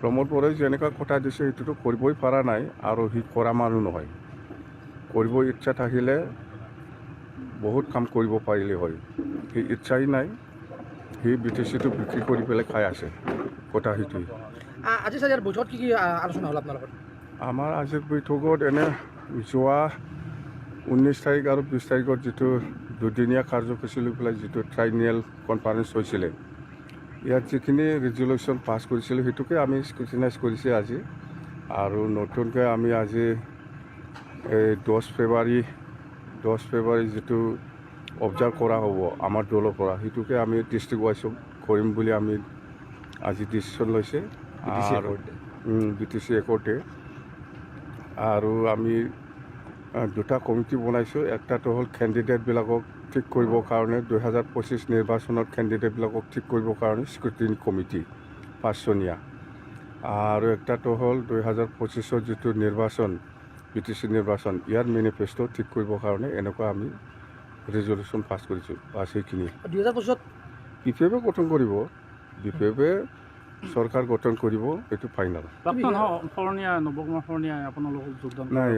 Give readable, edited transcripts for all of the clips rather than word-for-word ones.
প্ৰমোদ বৰাই যেনেকুৱা কথা দিছে সেইটোতো কৰিবই পৰা নাই আৰু সি কৰা মানুহ নহয়। কৰিব ইচ্ছা থাকিলে বহুত কাম কৰিব পাৰিলে হয়। সি ইচ্ছাই নাই, সি BTCটো বিক্ৰী কৰি পেলাই খাই আছে, কথা সেইটোৱেই। আজি স্যাৰ ইয়াৰ বৈঠকত কি আলোচনা হ'ল আপোনাৰ লগত? আমাৰ আজিৰ বৈঠকত এনে যোৱা 19 তাৰিখ আৰু 20 তাৰিখত যিটো দুদিনীয়া কাৰ্যসূচী লৈ পেলাই যিটো ট্ৰাইনিয়েল কনফাৰেঞ্চ হৈছিলে, ইয়াত যিখিনি ৰিজলিউশ্যন পাছ কৰিছিলোঁ সেইটোকে আমি স্ক্ৰুটিনাইজ কৰিছে আজি। আৰু নতুনকৈ আমি আজি এই 10 ফেব্ৰুৱাৰী যিটো অবজাৰ্ভ কৰা হ'ব আমাৰ দলৰ পৰা, সেইটোকে আমি ডিষ্ট্ৰিক্ট ৱাইজ কৰিম বুলি আমি আজি ডিচিশ্যন লৈছে BTC একৰ্ডে। আৰু আমি দুটা কমিটি বনাইছোঁ। একটাটো হ'ল কেণ্ডিডেটবিলাকক ঠিক কৰিবৰ কাৰণে 2025 নিৰ্বাচনত কেণ্ডিডেটবিলাকক ঠিক কৰিবৰ কাৰণে স্ক্ৰুটিনি কমিটি 5জনীয়া। আৰু একটাটো হ'ল 2025 যিটো নিৰ্বাচন BTC নিৰ্বাচন, ইয়াৰ মেনিফেষ্টো ঠিক কৰিবৰ কাৰণে এনেকুৱা আমি ৰিজলিউশ্যন পাছ কৰিছোঁ। বাছ সেইখিনি 2025 BPF গঠন কৰিব, BPF চৰকাৰ গঠন কৰিব, এইটো ফাইনেল। নাই,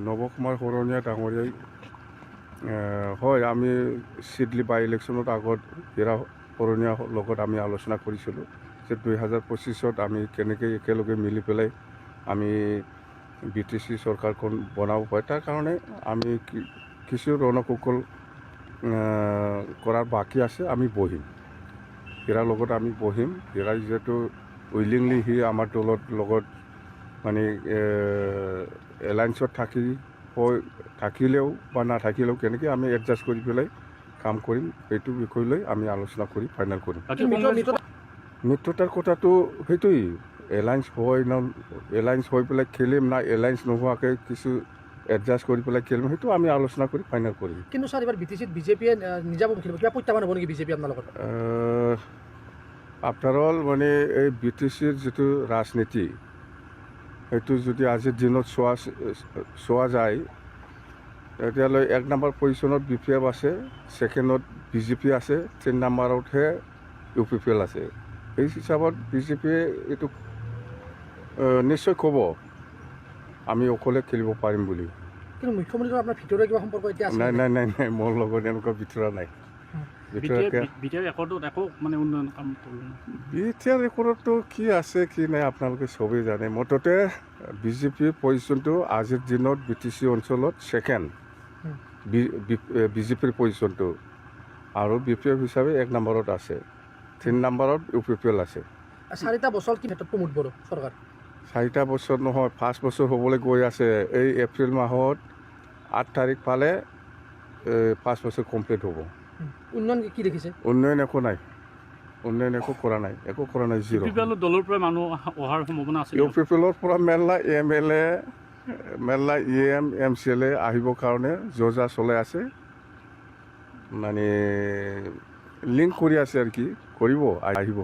নৱকুমাৰ শৰণীয়া ডাঙৰীয়াই হয়, আমি চিডলি বাই ইলেকশ্যনত আগত হীৰা শৰণীয়াৰ লগত আমি আলোচনা কৰিছিলোঁ যে 2025 আমি কেনেকৈ একেলগে মিলি পেলাই আমি BTC চৰকাৰখন বনাব পাৰোঁ। তাৰ কাৰণে আমি কিছু ৰণকৌশল কৰাৰ বাকী আছে, আমি বহিম, হীৰাৰ লগত আমি বহিম। হীৰাই যিহেতু উইলিংলি সি আমাৰ দলৰ লগত মানে এলায়েন্সত থাকিলেও বা নাথাকিলেও কেনেকৈ আমি এডজাষ্ট কৰি পেলাই কাম কৰিম, সেইটো বিষয় লৈ আমি আলোচনা কৰি ফাইনেল কৰিম। মিত্ৰতাৰ কথাটো সেইটোৱেই, এলায়েন্স হৈ পেলাই খেলিম না এলায়েন্স নোহোৱাকৈ কিছু এডজাষ্ট কৰি পেলাই খেলিম, সেইটো আমি আলোচনা কৰি ফাইনেল কৰিম। কিন্তু ছাৰ এবাৰ BTCত বিজেপিয়ে নিজাববী খেলিব, কিবা প্ৰত্যাহ্বান হ'ব নেকি বিজেপি আপোনাৰ লগত? আফটাৰ অল মানে এই BTCৰ যিটো ৰাজনীতি, সেইটো যদি আজিৰ দিনত চোৱা যায়, তেতিয়াহ'লে 1 নম্বৰ পজিশ্যনত BPF আছে, ছেকেণ্ডত BJP আছে, 3 নম্বৰতহে UPPL আছে। সেই হিচাপত BJPয়ে এইটো নিশ্চয় ক'ব আমি অকলে খেলিব পাৰিম বুলি। কিন্তু মুখ্যমন্ত্ৰীৰ আপোনাৰ ভিতৰুৱা কিবা সম্পৰ্ক এতিয়া আছে? নাই, মোৰ লগত এনেকুৱা ভিতৰুৱা নাই। BTR ৰেকৰ্ডতো কি আছে কি নাই আপোনালোকে চবেই জানে। মুঠতে BJP পজিশ্যনটো আজিৰ দিনত BTC অঞ্চলত ছেকেণ্ড, BJPৰ পজিশ্যনটো, আৰু BPF হিচাপে 1 নম্বৰত আছে, 3 নম্বৰত UPPL আছে। 4টা বছৰ কি ক্ষেত্ৰত প্ৰমোদ বড়ো চৰকাৰ? 4টা বছৰ নহয়, 5 বছৰ হ'বলৈ গৈ আছে। এই এপ্ৰিল মাহত 8 তাৰিখ পালে 5 বছৰ কমপ্লিট হ'ব। উন্নয়ন কি দেখিছে? উন্নয়ন একো নাই, উন্নয়ন একো কৰা নাই, জিৰ'। দলৰ পৰা মানুহ অহাৰ সম্ভাৱনা আছে? UPPLৰ পৰা মেলা MLA, মেলা EM MCLA আহিবৰ কাৰণে যোজা চলাই আছে, মানে লিংক কৰি আছে আৰু কি কৰিব, আহিব।